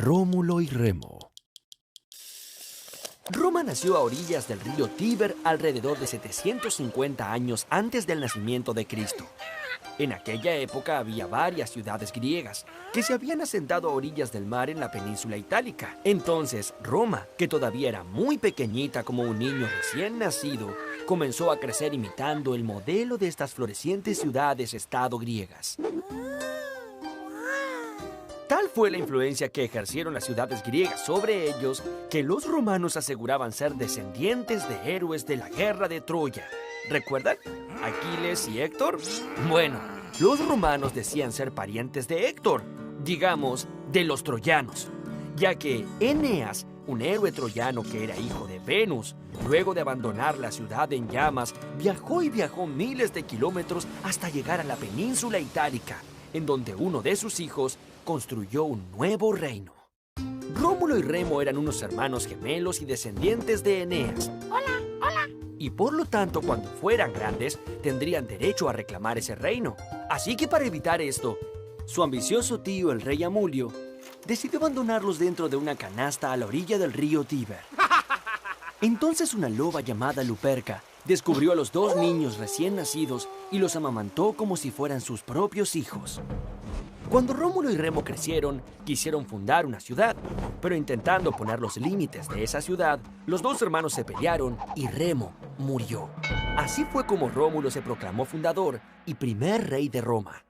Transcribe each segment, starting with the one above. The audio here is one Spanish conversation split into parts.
Rómulo y Remo. Roma nació a orillas del río Tíber alrededor de 750 años antes del nacimiento de Cristo. En aquella época había varias ciudades griegas que se habían asentado a orillas del mar en la península itálica. Entonces, Roma, que todavía era muy pequeñita como un niño recién nacido, comenzó a crecer imitando el modelo de estas florecientes ciudades-estado griegas. Tal fue la influencia que ejercieron las ciudades griegas sobre ellos que los romanos aseguraban ser descendientes de héroes de la guerra de Troya. ¿Recuerdan? ¿Aquiles y Héctor? Bueno, los romanos decían ser parientes de Héctor, digamos, de los troyanos, ya que Eneas, un héroe troyano que era hijo de Venus, luego de abandonar la ciudad en llamas, viajó miles de kilómetros hasta llegar a la península itálica, en donde uno de sus hijos construyó un nuevo reino. Rómulo y Remo eran unos hermanos gemelos y descendientes de Eneas. Hola, hola. Y por lo tanto, cuando fueran grandes, tendrían derecho a reclamar ese reino. Así que para evitar esto, su ambicioso tío, el rey Amulio, decidió abandonarlos dentro de una canasta a la orilla del río Tíber. Entonces una loba llamada Luperca descubrió a los dos niños recién nacidos y los amamantó como si fueran sus propios hijos. Cuando Rómulo y Remo crecieron, quisieron fundar una ciudad, pero intentando poner los límites de esa ciudad, los dos hermanos se pelearon y Remo murió. Así fue como Rómulo se proclamó fundador y primer rey de Roma.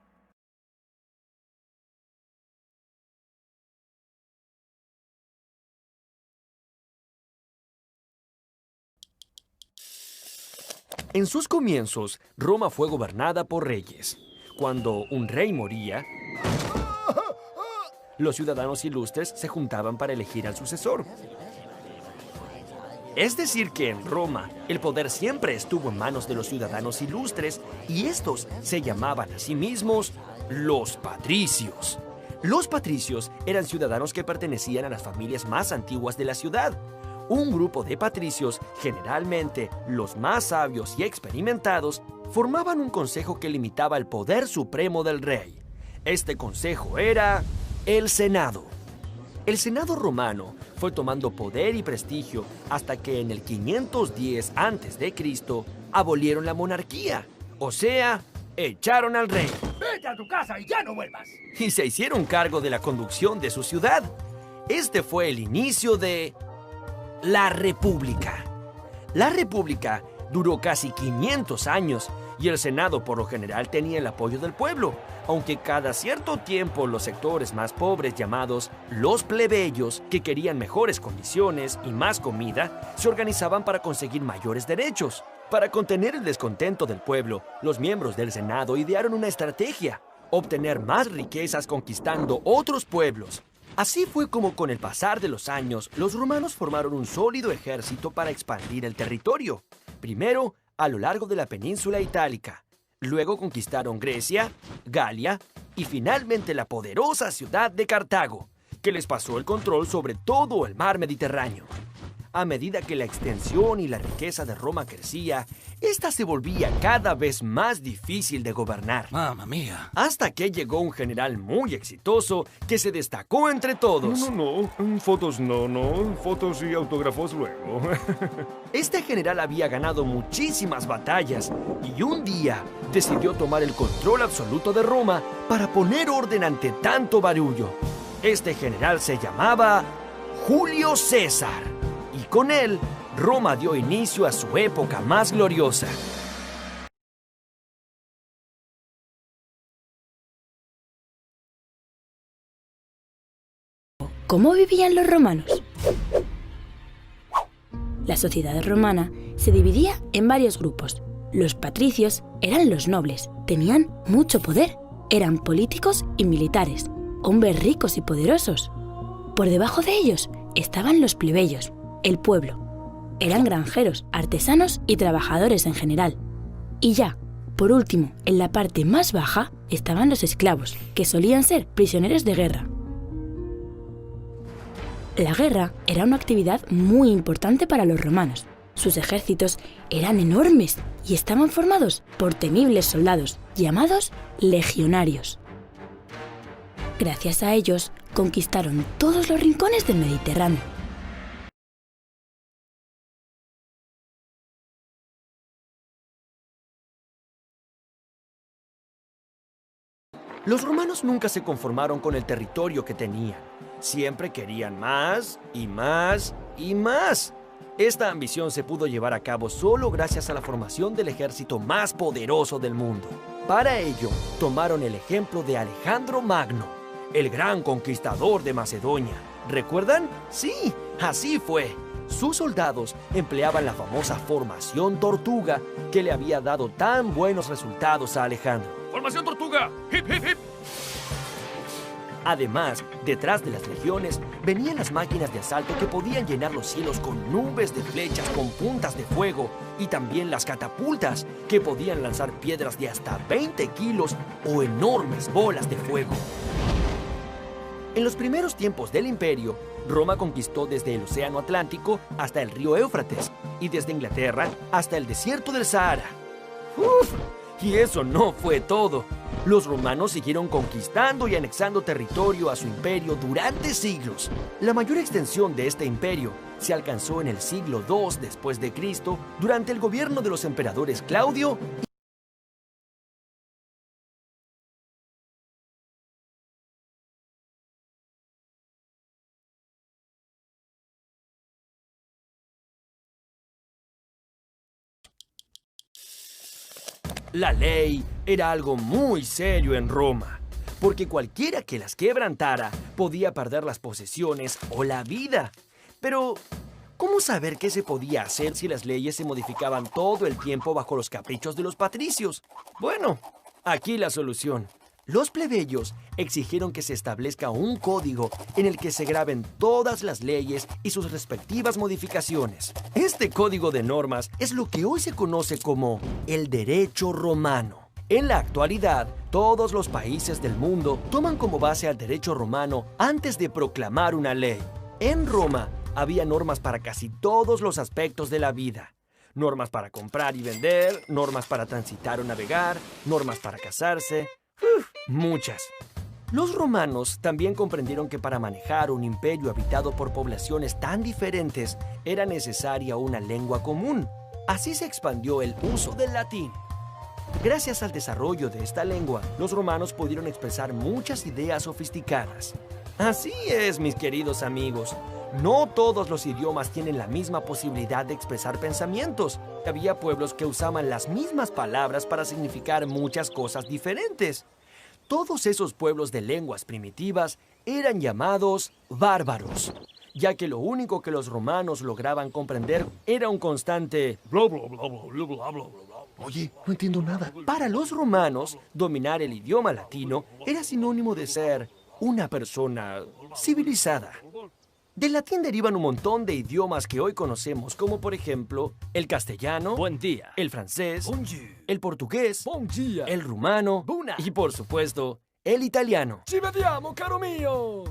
En sus comienzos, Roma fue gobernada por reyes. Cuando un rey moría, los ciudadanos ilustres se juntaban para elegir al sucesor. Es decir que en Roma, el poder siempre estuvo en manos de los ciudadanos ilustres y estos se llamaban a sí mismos los patricios. Los patricios eran ciudadanos que pertenecían a las familias más antiguas de la ciudad. Un grupo de patricios, generalmente los más sabios y experimentados, formaban un consejo que limitaba el poder supremo del rey. Este consejo era el Senado. El Senado romano fue tomando poder y prestigio hasta que en el 510 a.C. abolieron la monarquía, o sea, echaron al rey. Vete a tu casa y ya no vuelvas. Y se hicieron cargo de la conducción de su ciudad. Este fue el inicio de la República. La República duró casi 500 años y el Senado por lo general tenía el apoyo del pueblo, aunque cada cierto tiempo los sectores más pobres llamados los plebeyos, que querían mejores condiciones y más comida, se organizaban para conseguir mayores derechos. Para contener el descontento del pueblo, los miembros del Senado idearon una estrategia: obtener más riquezas conquistando otros pueblos. Así fue como con el pasar de los años, los romanos formaron un sólido ejército para expandir el territorio. Primero, a lo largo de la península itálica. Luego conquistaron Grecia, Galia y finalmente la poderosa ciudad de Cartago, que les pasó el control sobre todo el mar Mediterráneo. A medida que la extensión y la riqueza de Roma crecía, esta se volvía cada vez más difícil de gobernar. ¡Mamma mía! Hasta que llegó un general muy exitoso que se destacó entre todos. No, fotos no, fotos y autógrafos luego. Este general había ganado muchísimas batallas y un día decidió tomar el control absoluto de Roma para poner orden ante tanto barullo. Este general se llamaba Julio César. Y con él, Roma dio inicio a su época más gloriosa. ¿Cómo vivían los romanos? La sociedad romana se dividía en varios grupos. Los patricios eran los nobles, tenían mucho poder, eran políticos y militares, hombres ricos y poderosos. Por debajo de ellos estaban los plebeyos, el pueblo. Eran granjeros, artesanos y trabajadores en general. Y ya, por último, en la parte más baja estaban los esclavos, que solían ser prisioneros de guerra. La guerra era una actividad muy importante para los romanos. Sus ejércitos eran enormes y estaban formados por temibles soldados, llamados legionarios. Gracias a ellos, conquistaron todos los rincones del Mediterráneo. Los romanos nunca se conformaron con el territorio que tenían. Siempre querían más y más y más. Esta ambición se pudo llevar a cabo solo gracias a la formación del ejército más poderoso del mundo. Para ello, tomaron el ejemplo de Alejandro Magno, el gran conquistador de Macedonia. ¿Recuerdan? Sí, así fue. Sus soldados empleaban la famosa formación tortuga que le había dado tan buenos resultados a Alejandro. ¡Formación tortuga! ¡Hip, hip, hip! Además, detrás de las legiones venían las máquinas de asalto que podían llenar los cielos con nubes de flechas con puntas de fuego y también las catapultas que podían lanzar piedras de hasta 20 kilos o enormes bolas de fuego. En los primeros tiempos del imperio, Roma conquistó desde el Océano Atlántico hasta el río Éufrates y desde Inglaterra hasta el desierto del Sahara. ¡Uf! Y eso no fue todo. Los romanos siguieron conquistando y anexando territorio a su imperio durante siglos. La mayor extensión de este imperio se alcanzó en el siglo II después de Cristo durante el gobierno de los emperadores Claudio La ley era algo muy serio en Roma, porque cualquiera que las quebrantara podía perder las posesiones o la vida. Pero, ¿cómo saber qué se podía hacer si las leyes se modificaban todo el tiempo bajo los caprichos de los patricios? Bueno, aquí la solución. Los plebeyos exigieron que se establezca un código en el que se graben todas las leyes y sus respectivas modificaciones. Este código de normas es lo que hoy se conoce como el derecho romano. En la actualidad, todos los países del mundo toman como base al derecho romano antes de proclamar una ley. En Roma había normas para casi todos los aspectos de la vida. Normas para comprar y vender, normas para transitar o navegar, normas para casarse. Muchas. Los romanos también comprendieron que para manejar un imperio habitado por poblaciones tan diferentes era necesaria una lengua común. Así se expandió el uso del latín. Gracias al desarrollo de esta lengua, los romanos pudieron expresar muchas ideas sofisticadas. Así es, mis queridos amigos. No todos los idiomas tienen la misma posibilidad de expresar pensamientos. Había pueblos que usaban las mismas palabras para significar muchas cosas diferentes. Todos esos pueblos de lenguas primitivas eran llamados bárbaros, ya que lo único que los romanos lograban comprender era un constante Bla, bla, bla, bla, bla, bla, bla, bla. Oye, no entiendo nada. Para los romanos, dominar el idioma latino era sinónimo de ser una persona civilizada. Del latín derivan un montón de idiomas que hoy conocemos, como por ejemplo el castellano, Buen día. el francés, Bonjour. el portugués, Bon dia. el rumano Buona. y por supuesto el italiano. Ci vediamo, caro mio.